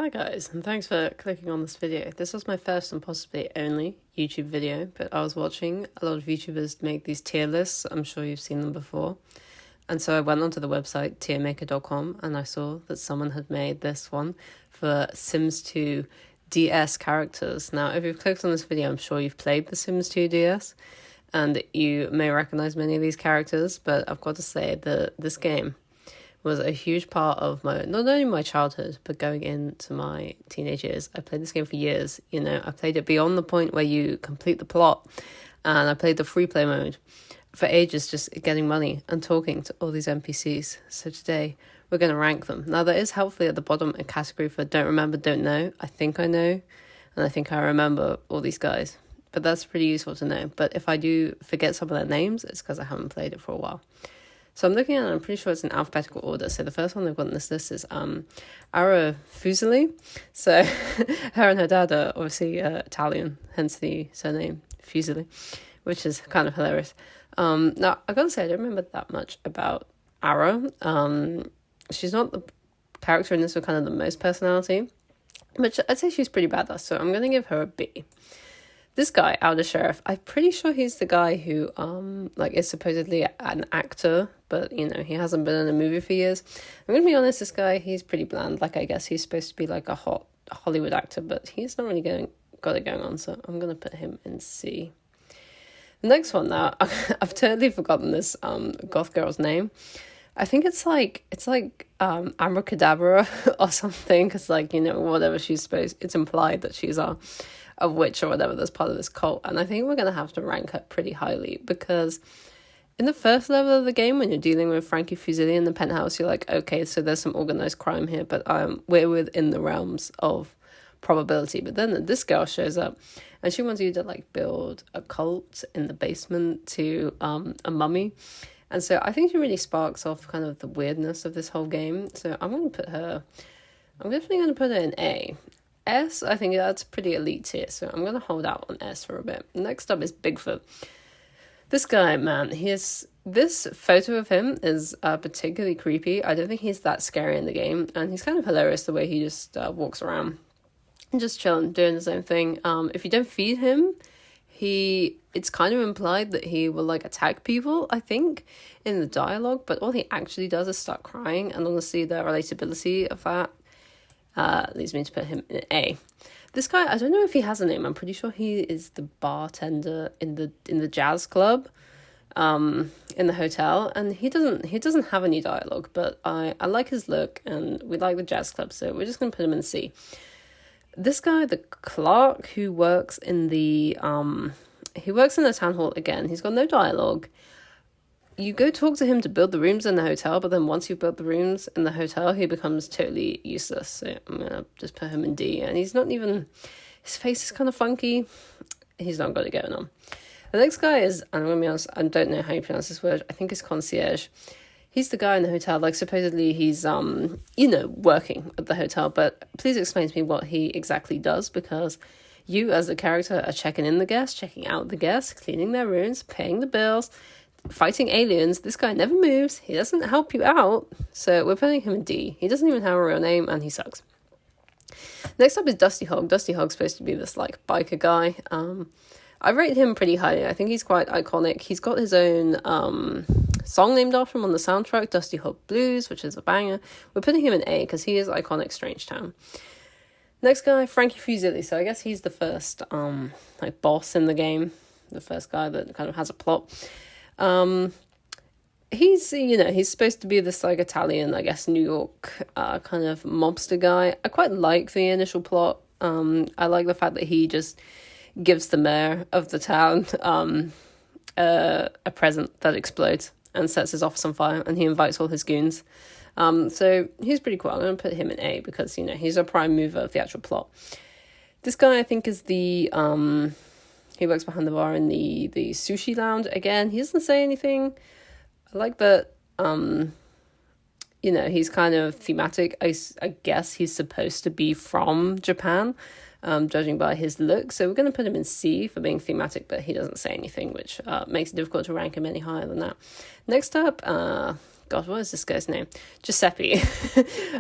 Hi guys, and thanks for clicking on this video. This was my first and possibly only YouTube video, but I was watching a lot of YouTubers make these tier lists. I'm sure you've seen them before. And so I went onto the website tiermaker.com and I saw that someone had made this one for Sims 2 DS characters. Now, if you've clicked on this video, I'm sure you've played the Sims 2 DS and you may recognize many of these characters, but I've got to say that this game was a huge part of not only my childhood, but going into my teenage years. I played this game for years. I played it beyond the point where you complete the plot, and I played the free play mode for ages, just getting money and talking to all these NPCs. So today we're going to rank them. Now there is helpfully at the bottom a category for don't remember, don't know. I think I know, and I think I remember all these guys. But that's pretty useful to know. But if I do forget some of their names, it's because I haven't played it for a while. So I'm looking at it, I'm pretty sure it's in alphabetical order. So the first one they've got on this list is Ara Fuseli. So her and her dad are obviously Italian, hence the surname Fuseli, which is kind of hilarious. Now, I've got to say, I don't remember that much about Ara. She's not the character in this with kind of the most personality, but I'd say she's pretty badass. So I'm going to give her a B. This guy, Outer Sheriff, I'm pretty sure he's the guy who is supposedly an actor, but he hasn't been in a movie for years. I'm gonna be honest, this guy, he's pretty bland. I guess he's supposed to be like a hot Hollywood actor, but he's not really got it going on, so I'm gonna put him in C. The next one now, I've totally forgotten this goth girl's name. I think it's like Abracadabra or something, because whatever she's supposed, it's implied that she's a witch or whatever that's part of this cult, and I think we're going to have to rank her pretty highly, because in the first level of the game, when you're dealing with Frankie Fuseli in the penthouse, you're like, okay, so there's some organized crime here, but we're within the realms of probability. But then this girl shows up and she wants you to build a cult in the basement to a mummy, and so I think she really sparks off kind of the weirdness of this whole game. So I'm definitely going to put her in A. S, I think that's pretty elite tier, so I'm going to hold out on S for a bit. Next up is Bigfoot. This guy, man, this photo of him is particularly creepy. I don't think he's that scary in the game, and he's kind of hilarious the way he just walks around and just chilling, doing his own thing. If you don't feed him, it's kind of implied that he will attack people, I think, in the dialogue, but all he actually does is start crying, and honestly the relatability of that leads me to put him in A. This guy, I don't know if he has a name. I'm pretty sure he is the bartender in the jazz club, in the hotel, and he doesn't have any dialogue, but I like his look, and we like the jazz club, so we're just gonna put him in C. This guy, the clerk who works in the town hall again, he's got no dialogue. You go talk to him to build the rooms in the hotel, but then once you've built the rooms in the hotel, he becomes totally useless. So I'm going to just put him in D. And his face is kind of funky. He's not got it going on. The next guy is, and I'm going to be honest, I don't know how you pronounce this word. I think it's concierge. He's the guy in the hotel, supposedly he's, working at the hotel. But please explain to me what he exactly does, because you as a character are checking in the guests, checking out the guests, cleaning their rooms, paying the bills, fighting aliens. This guy never moves. He doesn't help you out, so we're putting him in D. He doesn't even have a real name, and he sucks. Next up is Dusty Hog. Dusty Hog's supposed to be this biker guy. I rate him pretty highly. I think he's quite iconic. He's got his own song named after him on the soundtrack, Dusty Hog Blues, which is a banger. We're putting him in A because he is iconic Strangetown. Next guy, Frankie Fuseli. So I guess he's the first boss in the game, the first guy that kind of has a plot. He's supposed to be this Italian, I guess, New York kind of mobster guy. I quite like the initial plot. I like the fact that he just gives the mayor of the town a present that explodes and sets his office on fire, and he invites all his goons. So he's pretty cool. I'm going to put him in A because, he's a prime mover of the actual plot. This guy, I think, is he works behind the bar in the sushi lounge. Again, he doesn't say anything. I like that, he's kind of thematic. I guess he's supposed to be from Japan, judging by his look. So we're going to put him in C for being thematic, but he doesn't say anything, which makes it difficult to rank him any higher than that. Next up, God, what is this guy's name? Giuseppe.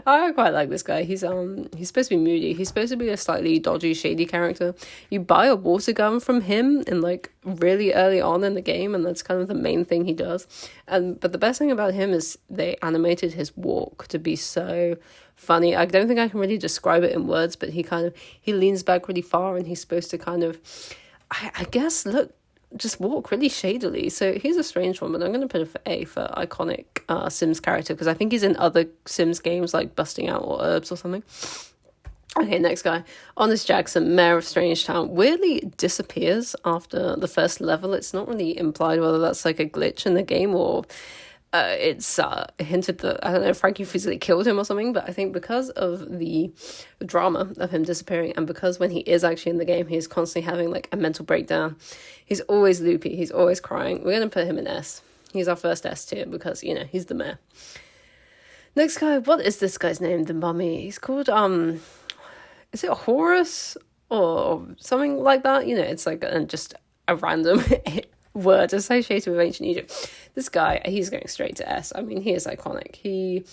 I quite like this guy. He's supposed to be moody. He's supposed to be a slightly dodgy, shady character. You buy a water gun from him in like really early on in the game, and that's kind of the main thing he does. But the best thing about him is they animated his walk to be so funny. I don't think I can really describe it in words, but he leans back really far, and he's supposed to kind of, I guess, just walk really shadily. So he's a strange one, but I'm going to put it for A for iconic Sims character, because I think he's in other Sims games like Busting Out or Herbs or something. Okay, next guy. Honest Jackson, Mayor of Strangetown, weirdly disappears after the first level. It's not really implied whether that's like a glitch in the game or it's hinted that, I don't know, Frankie physically killed him or something, but I think because of the drama of him disappearing, and because when he is actually in the game, he's constantly having like a mental breakdown. He's always loopy, he's always crying. We're going to put him in S. He's our first S tier because, you know, he's the mayor. Next guy, what is this guy's name? The mummy. He's called, is it Horus or something like that? You know, it's like just a random word associated with ancient Egypt. This guy, he's going straight to S. I mean, he is iconic. He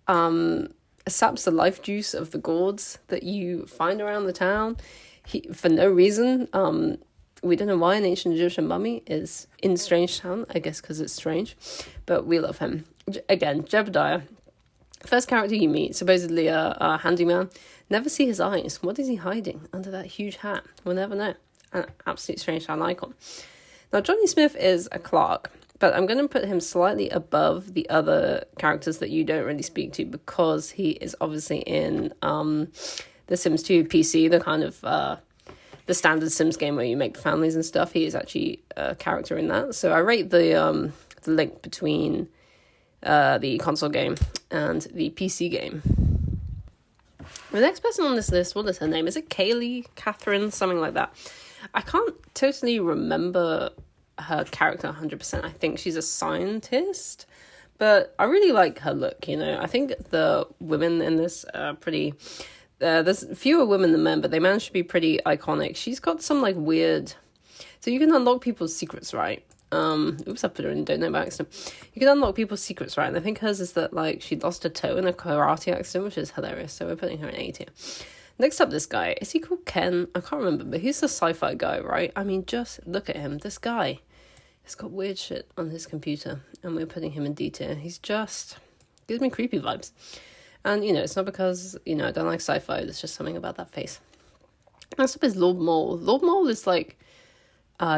saps the life juice of the gourds that you find around the town. For no reason. We don't know why an ancient Egyptian mummy is in Strangetown. I guess because it's strange. But we love him. Again, Jebediah. First character you meet, supposedly a handyman. Never see his eyes. What is he hiding under that huge hat? We'll never know. An absolute Strangetown icon. Now, Johnny Smith is a clerk, but I'm going to put him slightly above the other characters that you don't really speak to, because he is obviously in the Sims 2 PC, the kind of the standard Sims game where you make families and stuff. He is actually a character in that. So I rate the link between the console game and the PC game. The next person on this list, what is her name? Is it Kaylee? Catherine? Something like that. I can't totally remember her character 100%. I think she's a scientist, but I really like her look, you know. I think the women in this are pretty... there's fewer women than men, but they manage to be pretty iconic. She's got some, like, weird... So you can unlock people's secrets, right? Oops, I put her in Don't Know by accident. You can unlock people's secrets, right? And I think hers is that, like, she lost a toe in a karate accident, which is hilarious. So we're putting her in A tier. Next up, this guy. Is he called Ken? I can't remember, but he's the sci-fi guy, right? I mean, just look at him. This guy has got weird shit on his computer, and we're putting him in D tier. He's just... gives me creepy vibes. And, you know, it's not because, you know, I don't like sci-fi. There's just something about that face. Next up is Lord Mole. Lord Mole is, like...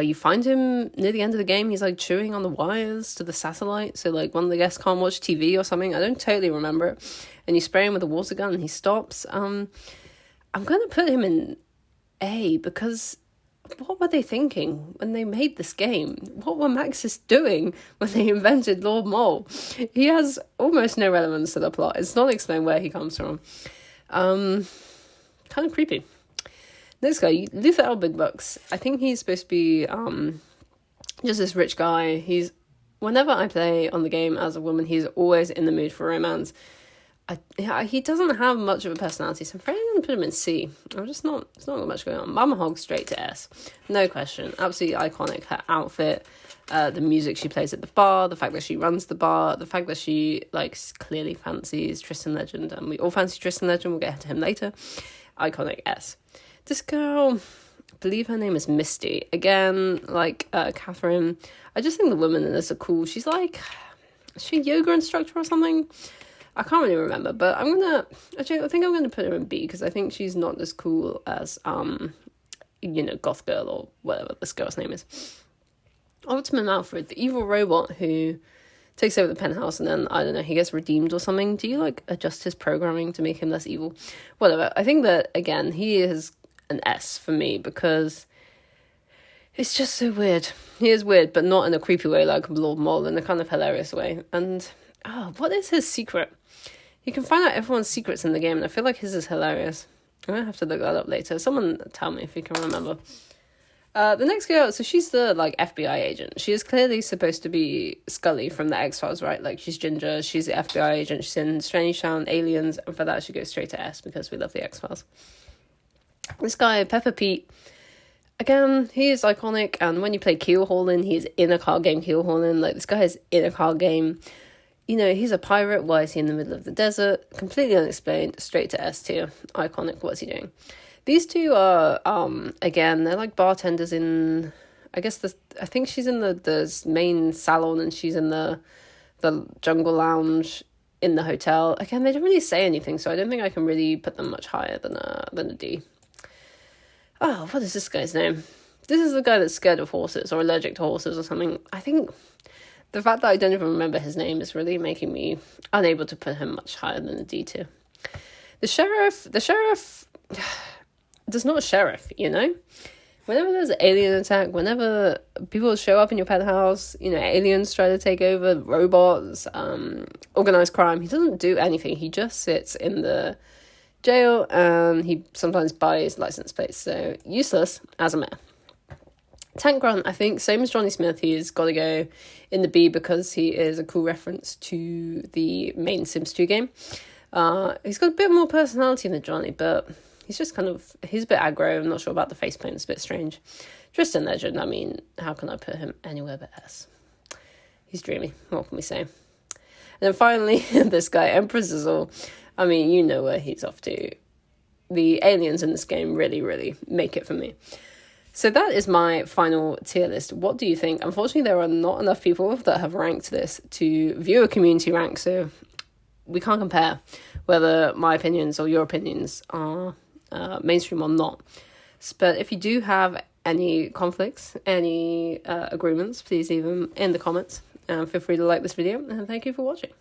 you find him near the end of the game. He's, like, chewing on the wires to the satellite. So, like, one of the guests can't watch TV or something. I don't totally remember it. And you spray him with a water gun, and he stops. I'm going to put him in A, because what were they thinking when they made this game? What were Maxis doing when they invented Lord Mole? He has almost no relevance to the plot. It's not explained where he comes from. Kind of creepy. This guy, Luther L. Big Bucks. I think he's supposed to be just this rich guy. Whenever I play on the game as a woman, he's always in the mood for romance. He doesn't have much of a personality, so I'm afraid I'm going to put him in C. It's not got much going on. Mama Hog straight to S. No question. Absolutely iconic. Her outfit, the music she plays at the bar, the fact that she runs the bar, the fact that she like clearly fancies Tristan Legend, and we all fancy Tristan Legend. We'll get to him later. Iconic S. This girl, I believe her name is Misty. Again, like Catherine. I just think the women in this are cool. She's like, is she a yoga instructor or something? I can't really remember, but I think I'm gonna put her in B, because I think she's not as cool as Goth Girl or whatever this girl's name is. Optimum Alfred, the evil robot who takes over the penthouse, and then, I don't know, he gets redeemed or something. Do you, like, adjust his programming to make him less evil? Whatever. I think that, again, he is an S for me, because it's just so weird. He is weird, but not in a creepy way like Lord Mole, in a kind of hilarious way. And, what is his secret? You can find out everyone's secrets in the game, and I feel like his is hilarious. I'm going to have to look that up later. Someone tell me if you can remember. The next girl, so she's the, like, FBI agent. She is clearly supposed to be Scully from the X-Files, right? Like, she's ginger, she's the FBI agent, she's in Strangetown, Aliens, and for that she goes straight to S, because we love the X-Files. This guy, Pepper Pete, again, he is iconic, and when you play Keelhauling, he's in a card game Keelhauling. Like, this guy is in a card game. You know, he's a pirate. Why is he in the middle of the desert? Completely unexplained. Straight to S tier. Iconic. What's he doing? These two are, again, they're like bartenders in, I guess I think she's in the main salon and she's in the jungle lounge in the hotel. Again, they don't really say anything, so I don't think I can really put them much higher than a D. Oh, what is this guy's name? This is the guy that's scared of horses or allergic to horses or something. I think the fact that I don't even remember his name is really making me unable to put him much higher than a D tier. The sheriff, there's not a sheriff, you know? Whenever there's an alien attack, whenever people show up in your penthouse, you know, aliens try to take over, robots, organized crime, he doesn't do anything. He just sits in the jail and he sometimes buys license plates. So useless as a mayor. Tank Grunt, I think, same as Johnny Smith, he's got to go in the B because he is a cool reference to the main Sims 2 game. He's got a bit more personality than Johnny, but he's just he's a bit aggro. I'm not sure about the facepaint, it's a bit strange. Tristan Legend, I mean, how can I put him anywhere but S? He's dreamy, what can we say? And then finally, this guy, Emperor Zizzle. I mean, you know where he's off to. The aliens in this game really, really make it for me. So that is my final tier list. What do you think? Unfortunately, there are not enough people that have ranked this to view a community rank, so we can't compare whether my opinions or your opinions are mainstream or not. But if you do have any conflicts, any agreements, please leave them in the comments. Feel free to like this video, and thank you for watching.